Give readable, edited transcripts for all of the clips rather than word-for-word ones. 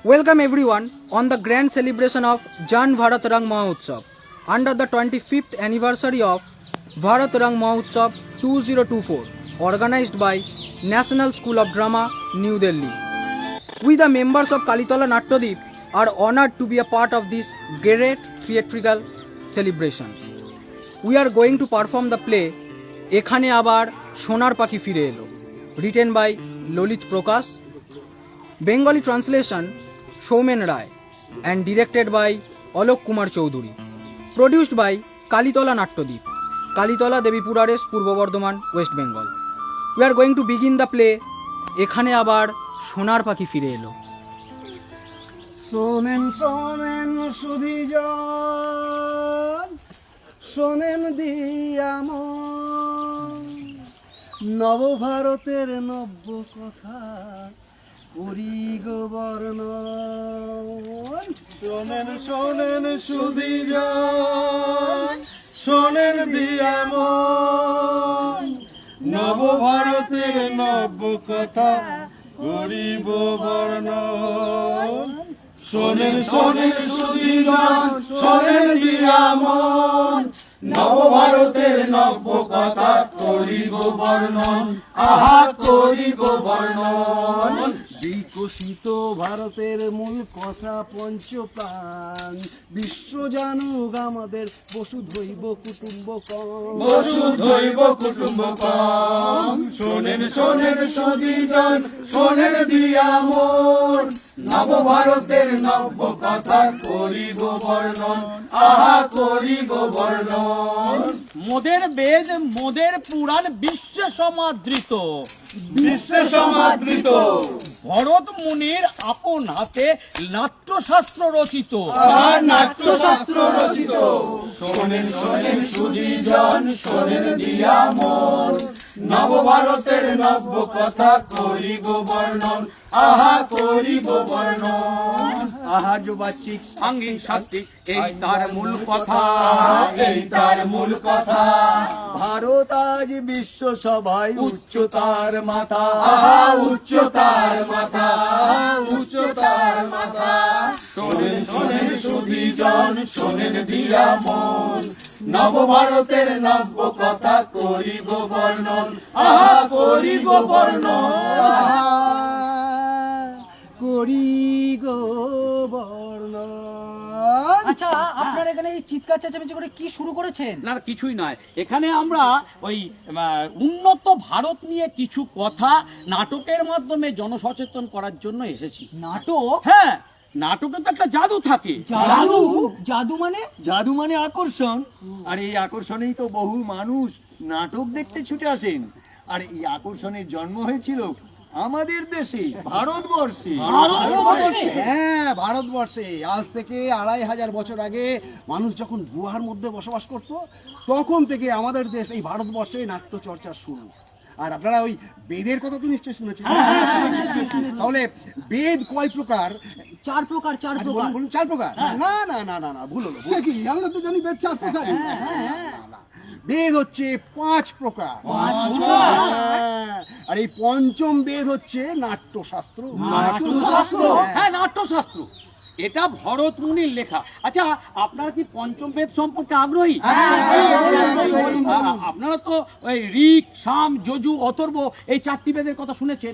Welcome everyone on the grand celebration of Jan Bharat Rang Mahotsav under the 25th anniversary of Bharat Rang Mahotsav 2024 organized by National School of Drama, New Delhi. We the members of Kalitala Natyadip are honored to be a part of this great theatrical celebration. We are going to perform the play Ekhane Abar Shonar Pakhi Fire Elo, written by Lolit Prakash, Bengali translation Soumen Rai, and directed by Alok Kumar Choudhury. Produced by Kalitala Natyadip, Kalitala Devipurares, Purbo Bardhaman, West Bengal. We are going to begin the play Ekhane Abar Shonar Pakhi Fire Elo. শোনেন শোনেন সুধীজন, শোনেন দিয়াম নবভারতের নব্য কথা করি গো বর্ণন। শোনেন শোনেন সুধীজন, শোনেন দিয়াম নবভারতের নব্য কথা করিব বর্ণন। শোনেন শোনেন সুধীজন, শোনেন দিয়ামন নবভারতের নব্য কথা করিব বর্ণন, আহা করিব বর্ণন। বিকশিত ভারতের মূল কথা পঞ্চপ্রাণ, বিশ্ব জানুক আমাদের বসুধৈব কুটুম্বকম, বসুধৈব কুটুম্বকম। শোনেন শোনেন সুধীজন, শোনেন দিয়ামন নবভারতের নব্য কথা করিব বর্ণন, আহা করিব বর্ণন। মোদের বেদ মোদের পুরাণ বিশ্বে সমাদৃত, বিশ্বে সমাদৃত। ভরত মুনির আপন হাতে নাট্যশাস্ত্র রচিত, আহা নাট্যশাস্ত্র রচিত। শোনেন শোনেন সুধীজন, শোনেন দিয়ামন নবভারতের নব্য কথা করিব বর্ণন, আহা করিব বর্ণন। আহার্য বাচিক সাঙ্গিক সাত্বিক এই তার মূল কথা, এই তার মূল কথা। ভারত আজ বিশ্ব সভায় উচ্চতার মাথা, আহা উচ্চতার মাথা, উচ্চতার মাথা। শোনেন শোনেন সুধীজন, শোনেন দিয়ামন নবভারতের নব্য কথা করিব বর্ণন, আহা করিব বর্ণন, করি গো বর্ণন। আচ্ছা, আপনারা এখানে এই চিৎকার চেঁচামেচি করে কি শুরু করেছেন? না কিছুই নয়, এখানে আমরা ওই উন্নত ভারত নিয়ে কিছু কথা নাটকের মাধ্যমে জনসচেতন করার জন্য এসেছি। নাটক? হ্যাঁ, নাটকে তো একটা জাদু থাকে। জাদু? জাদু মানে? জাদু মানে আকর্ষণ, আর এই আকর্ষণেই তো বহু মানুষ নাটক দেখতে ছুটে আসেন। আর এই আকর্ষণের জন্ম হয়েছিল আমাদের দেশে, ভারতবর্ষে। হ্যাঁ, ভারতবর্ষে আজ থেকে 2500 বছর আগে মানুষ যখন গুহার মধ্যে বসবাস করত, তখন থেকে আমাদের দেশ এই ভারতবর্ষে নাট্য চর্চা শুরু। আর আপনারা ওই বেদের কথা তো নিশ্চয়ই শুনেছেন। তাহলে বেদ কয় প্রকার? 4 প্রকার। 4 প্রকার? বলুন 4 প্রকার? না না না না না, ভুল হলো। কি আমরা তো জানি বেদ 4 প্রকার। বেদ হচ্ছে 5 প্রকার। আর এই পঞ্চম বেদ হচ্ছে নাট্যশাস্ত্র। নাট্যশাস্ত্র? হ্যাঁ, নাট্যশাস্ত্র এটা ভরত মুনির লেখা। আচ্ছা, আপনারা কি পঞ্চম বেদ সম্পর্কে আগ্রহী? আপনারা তো ওই ঋক, সাম, যজু, অথর্ব এই 4টি বেদের কথা শুনেছেন।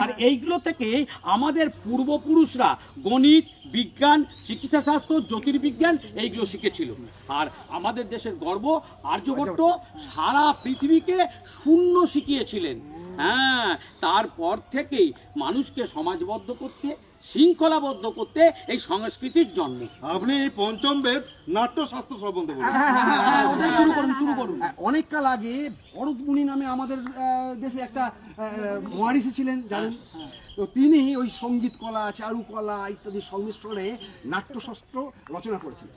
আর এইগুলো থেকে আমাদের পূর্বপুরুষরা গণিত, বিজ্ঞান, চিকিৎসা শাস্ত্র, জ্যোতির্বিজ্ঞান এইগুলো শিখেছিল। আর আমাদের দেশের গর্ব আর্যভট্ট সারা পৃথিবীকে শূন্য শিখিয়েছিলেন। হ্যাঁ, তারপর থেকেই মানুষকে সমাজবদ্ধ করতে, শৃঙ্খলাবদ্ধ করতে এই সংস্কৃতির জন্ম। আপনি এই পঞ্চম বেদ নাট্যশাস্ত্র সম্বন্ধে বলুন। শুরু করুন। অনেক কাল আগে ভরত মুনি নামে আমাদের দেশে একটা মহারিষি ছিলেন, জানেন তো? তিনি ওই সঙ্গীত কলা, চারুকলা ইত্যাদি সংমিশ্রণে নাট্যশাস্ত্র রচনা করেছিলেন।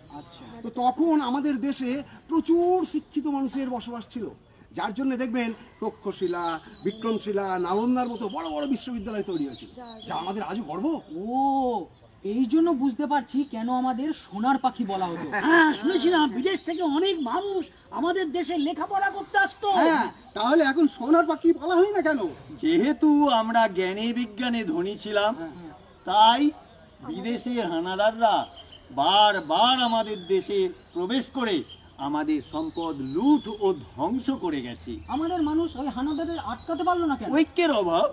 তো তখন আমাদের দেশে প্রচুর শিক্ষিত মানুষের বসবাস ছিল, যার জন্য দেখবেন তক্ষশিলা, বিক্রমশিলা, নালন্দার মতো বড় বড় বিশ্ববিদ্যালয় তৈরি হয়েছিল, যা আমাদের আজও গর্ব। ও, এই জন্য বুঝতে পারছি কেন আমাদের সোনার পাখি বলা হতো। হ্যাঁ, শুনেছিলাম বিদেশ থেকে অনেক মানুষ আমাদের দেশে লেখাপড়া করতে আসতো। হ্যাঁ, তাহলে এখন সোনার পাখি বলা হয় না কেন? যেহেতু আমরা জ্ঞানে বিজ্ঞানে ধনী ছিলাম, তাই বিদেশের হানাদাররা বারবার আমাদের দেশে প্রবেশ করে আমাদের সম্পদ লুট ও ধ্বংস করে গেছে। আমাদের মানুষ ওই হানাদারদের আটকাতে পারলো না কেন? ঐক্যের অভাব।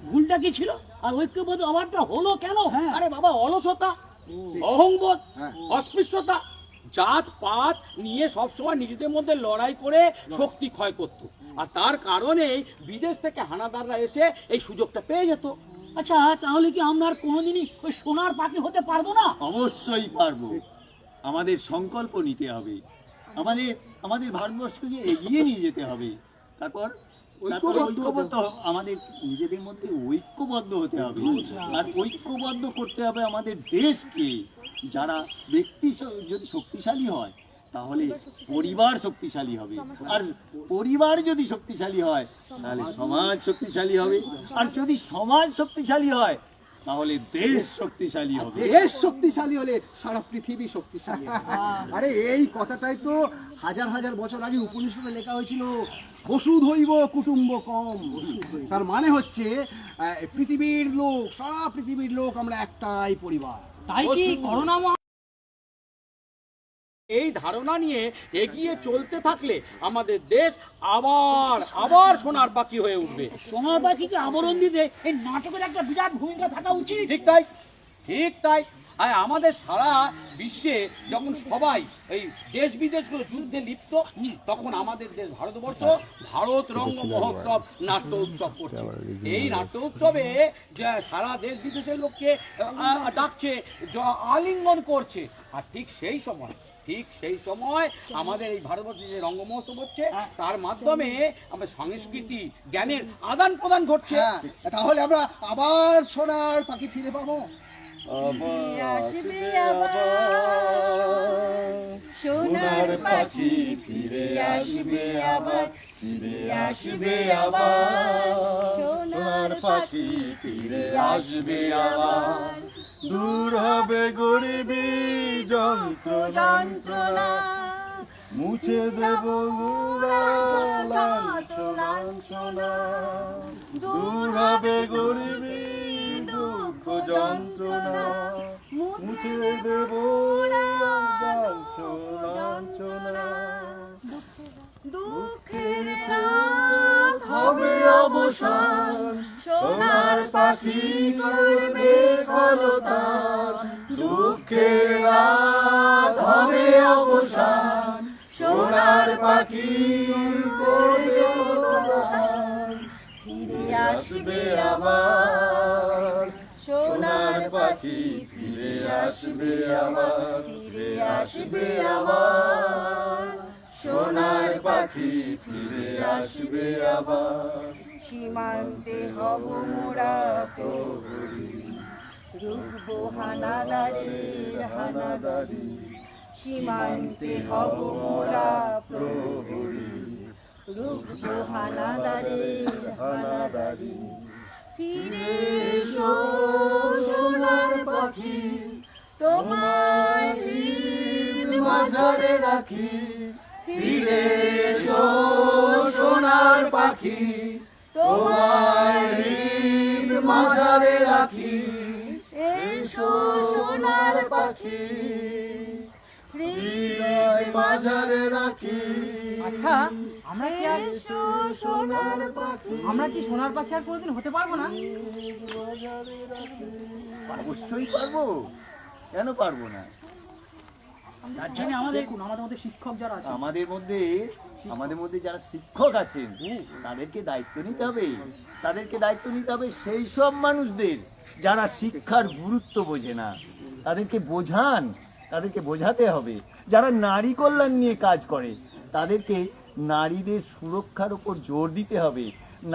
ভুলটা কি ছিল? আর ঐক্যবোধ অভাবটা হলো কেন? আরে বাবা, অলসতা, অহংবোধ, অস্পৃশ্যতা, জাত পাত নিয়ে সবসময় নিজেদের মধ্যে লড়াই করে শক্তি ক্ষয় করত। আর তার কারণে বিদেশ থেকে হানাদাররা এসে এই সুযোগটা পেয়ে যেত। আচ্ছা, তাহলে কি আমরা আর কোনোদিনই ওই সোনার পাখি হতে পারবো না? অবশ্যই পারবো। আমাদের সংকল্প নিতে হবে, আমাদের আমাদের ভারতবর্ষকে এগিয়ে নিয়ে যেতে হবে। তারপর ঐক্যবদ্ধ, আমাদের নিজেদের মধ্যে ঐক্যবদ্ধ হতে হবে। আর ঐক্যবদ্ধ করতে হবে আমাদের দেশকে। যারা ব্যক্তি যদি শক্তিশালী হয় তাহলে পরিবার শক্তিশালী হবে, আর পরিবার যদি শক্তিশালী হয় তাহলে সমাজ শক্তিশালী হবে, আর যদি সমাজ শক্তিশালী হয় তাহলে দেশ শক্তিশালী হবে। দেশ শক্তিশালী হলে সারা পৃথিবী শক্তিশালী হবে। আরে এই কথাটাই তো হাজার হাজার বছর আগে উপনিষদে লেখা হয়েছিল, বসুধৈব কুটুম্বকম। তার মানে হচ্ছে পৃথিবীর লোক, সারা পৃথিবীর লোক আমরা একটাই পরিবার। তাই কি করোনা এই ধারণা নিয়ে এগিয়ে চলতে থাকলে আমাদের দেশ আবার আবার সোনার পাখি হয়ে উঠবে। সোনার পাখিকে আবরণ দিতে এই নাটকের একটা বিরাট ভূমিকা থাকা উচিত। ঠিক তাই, ঠিক তাই। আর আমাদের সারা বিশ্বে যখন সবাই এই দেশ বিদেশগুলো যুদ্ধে লিপ্ত, তখন আমাদের দেশ ভারতবর্ষ ভারত রঙ্গ মহোৎসব নাট্য উৎসব করছে। এই নাট্য উৎসবে যে সারা দেশ বিদেশের লোককে ডাকছে, আলিঙ্গন করছে। আর ঠিক সেই সময় আমাদের এই ভারতবর্ষে যে রঙ্গ মহোৎসব হচ্ছে, তার মাধ্যমে আমাদের সংস্কৃতি জ্ঞানের আদান প্রদান ঘটছে। তাহলে আমরা আবার সোনার পাখি ফিরে পাবো। সোনার পাখি ফিরে আসবে আবার, ফিরে আসবে আবার, সোনার পাখি ফিরে আসবে আবার। দূর হবে গরিবি যন্ত্রণা, মুছে দেব লাঞ্ছনা। দূর হবে গরিবি দুঃখ যন্ত্রণা, মুছে দেব লাঞ্ছনা। দুঃখের রাত হবে অবসান, সোনার পাখি করবে কলতান। দুঃখের রাত হবে অবসান, সোনার পাখি করবে কলতান। ফিরে আসবে আবার, সোনার পাখি ফিরে আসবে আবার, ফিরে আসবে আবার, সোনার পাখি ফিরে আসবে আবার। সীমান্তে হব মোরা প্রহরী, রুখবো হানাদারির হানাদারি। সীমান্তে হব মোরা প্রহরী, রুখবো হানাদারির হানাদারি। ফিরে এসো সোনার পাখি, তোমার হৃদ মাঝারে রাখি। ফিরে এসো সোনার পাখি, তোমার হৃদ মাঝারে রাখি। এসো সোনার পাখি, হৃদয় মাঝারে রাখি। আচ্ছা, আমরা কি আর সোনার পাখি, সোনার পাখি আর কোনোদিন হতে পারবো না? অবশ্যই পারবো, কেন পারবো না? তার জন্য আমাদের মধ্যে শিক্ষক যারা আছে, আমাদের মধ্যে যারা শিক্ষক আছেন তাদেরকে দায়িত্ব নিতে হবে। সেই সব মানুষদের যারা শিক্ষার গুরুত্ব বোঝে না, তাদেরকে বোঝাতে হবে। যারা নারী কল্যাণ নিয়ে কাজ করে তাদেরকে নারীদের সুরক্ষার উপর জোর দিতে হবে,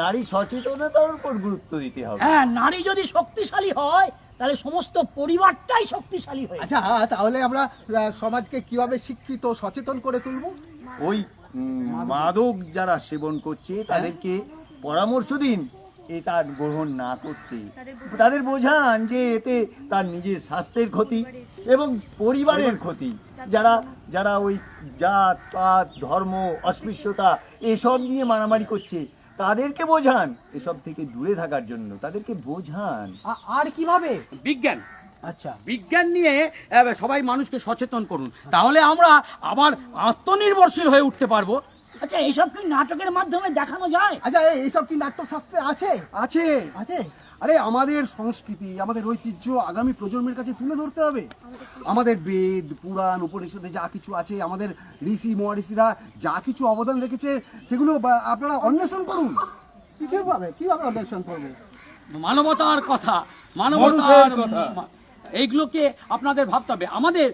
নারী সচেতনতার উপর গুরুত্ব দিতে হবে। হ্যাঁ, নারী যদি শক্তিশালী হয় তাহলে সমস্ত পরিবারটাই শক্তিশালী হয়। আচ্ছা, তাহলে আমরা সমাজকে কিভাবে শিক্ষিত সচেতন করে তুলবো? ওই মাদক যারা সেবন করছে তাদেরকে পরামর্শ দিন এটা গ্রহণ না করতে। তাদের বোঝান যে এতে তার নিজের স্বাস্থ্যের ক্ষতি এবং পরিবারের ক্ষতি। যারা ওই জাত পাত ধর্ম অস্পৃশ্যতা এসব নিয়ে মারামারি করছে তাদেরকে বোঝান এসব থেকে দূরে থাকার জন্য, তাদেরকে বোঝান। আর কিভাবে? বিজ্ঞান আচ্ছা। বিজ্ঞান নিয়ে সবাই মানুষকে সচেতন করুন, তাহলে আমরা আবার আত্মনির্ভরশীল হয়ে উঠতে পারবো। আচ্ছা, এইসব কি নাটকের মাধ্যমে দেখানো যায়? আচ্ছা, এইসব কি নাট্যশাস্ত্রে আছে? আছে, আছে। আরে আমাদের সংস্কৃতি, আমাদের ঐতিহ্য আগামী প্রজন্মের কাছে তুলে ধরতে হবে। আমাদের বেদ, পুরাণ, উপনিষদে যা কিছু আছে, আমাদের ঋষি মহর্ষিরা যা কিছু অবদান রেখেছে, সেগুলো আপনারা অন্বেষণ করুন। কিভাবে অন্বেষণ করবো? মানবতার কথা, মানুষের কথা। এইগুলোকে আপনাদের ভাবতে হবে। আমাদের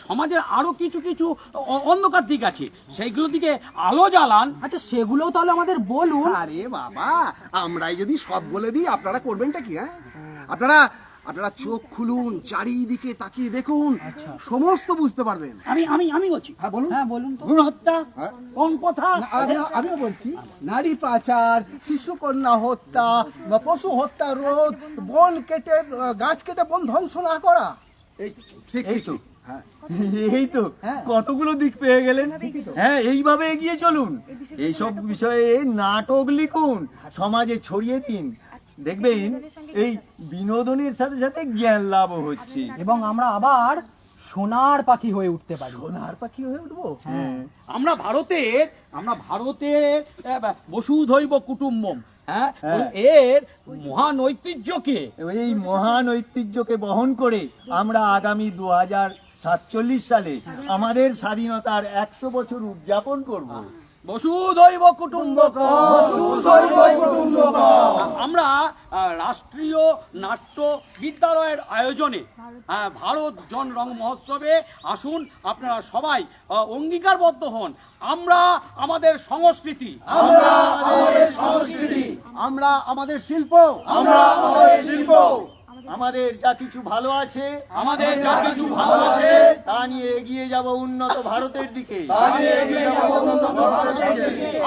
সমাজের আরো কিছু কিছু অন্ধকার দিক আছে, সেইগুলো দিকে আলো জ্বালান। আচ্ছা, সেগুলোও তাহলে আমাদের বলুন। আরে বাবা, আমরাই যদি সব বলে দিই, আপনারা করবেনটা কি? হ্যাঁ, আপনারা চোখ খুলুন, চারিদিকে তাকিয়ে দেখুন, সমস্ত বুঝতে পারবেন। আমি বলছি। হ্যাঁ বলুন। হ্যাঁ বলুন তো। ভ্রূণ হত্যা, হ্যাঁ। কোন কথা? আমিও বলছি, নারী পাচার, শিশু কন্যা হত্যা, পশু হত্যা রোধ, বন কেটে গাছ কেটে বন ধ্বংস না করা। ঠিক এই তো। ঠিক। হ্যাঁ, এই তো কতগুলো দিক পেয়ে গেলেন। হ্যাঁ, এইভাবে এগিয়ে চলুন, এইসব বিষয়ে নাটক লিখুন, সমাজে ছড়িয়ে দিন, দেখবেন এই বিনোদনের সাথে সাথে জ্ঞান লাভও হচ্ছে। এবং আমরা আবার সোনার পাখি হয়ে উঠতে পারি। সোনার পাখি হয়ে উঠবো। আমরা ভারতের বসুধৈব কুটুম্বম, হ্যাঁ, এর মহান ঐতিহ্যকে, এই মহান ঐতিহ্যকে বহন করে আমরা আগামী 2047 সালে আমাদের স্বাধীনতার 100 বছর উদযাপন করব। বসুধৈব কুটুম্বকম। আমরা রাষ্ট্রীয় নাট্য বিদ্যালয়ের আয়োজনে ভারত জন রং মহোৎসবে আসুন, আপনারা সবাই অঙ্গীকারবদ্ধ হন। আমরা আমাদের সংস্কৃতি, আমরা আমাদের শিল্প, আমাদের যা কিছু ভালো আছে, তা নিয়ে এগিয়ে যাব উন্নত ভারতের দিকে।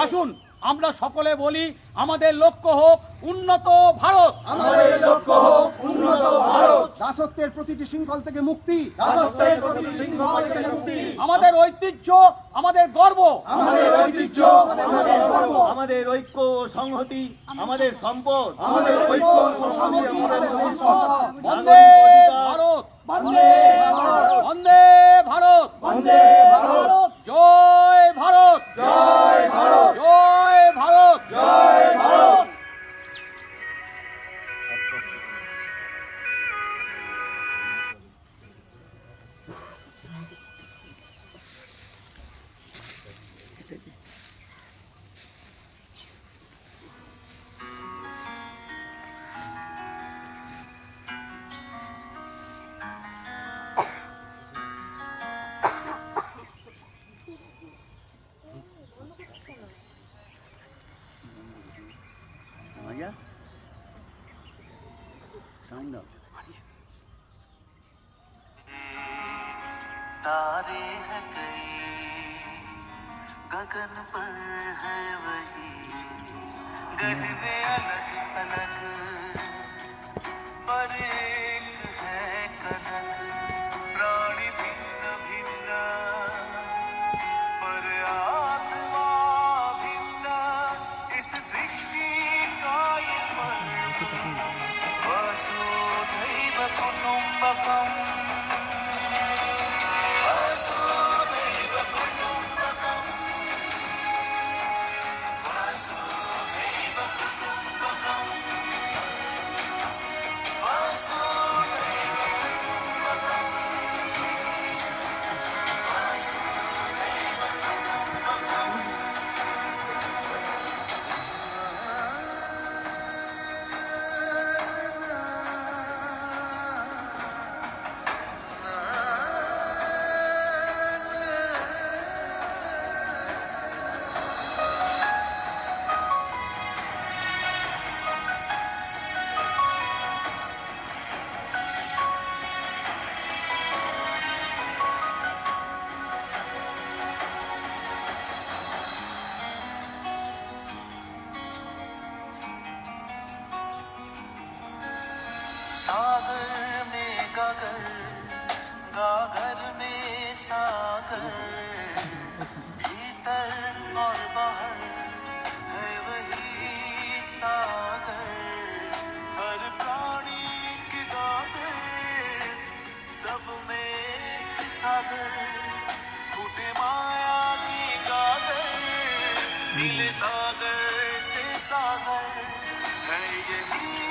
আসুন আমরা সকলে বলি, আমাদের লক্ষ্য হোক উন্নত ভারত। দাসত্বের প্রতিটি শৃঙ্খল থেকে মুক্তি। আমাদের ঐতিহ্য আমাদের গর্ব, আমাদের ঐক্য ও সংহতি আমাদের সম্পদ। বন্দে ভারত, বন্দে ভারত, জয় ভারত, জয় ভারত। तारे हैं कई गगन पर है वही गहरे अलग अलग पर एक है कनक प्राणी भिन्न भिन्न पर आत्मा भिन्न इस सृष्टि का ये मन वसुधैव कुटुम्बकम् सागर में गागर गागर में सागर भीतर और बाहर है वही सागर हर प्राणी की गागर सागर फूटे माया की गागर मिले सागर से सागर है यही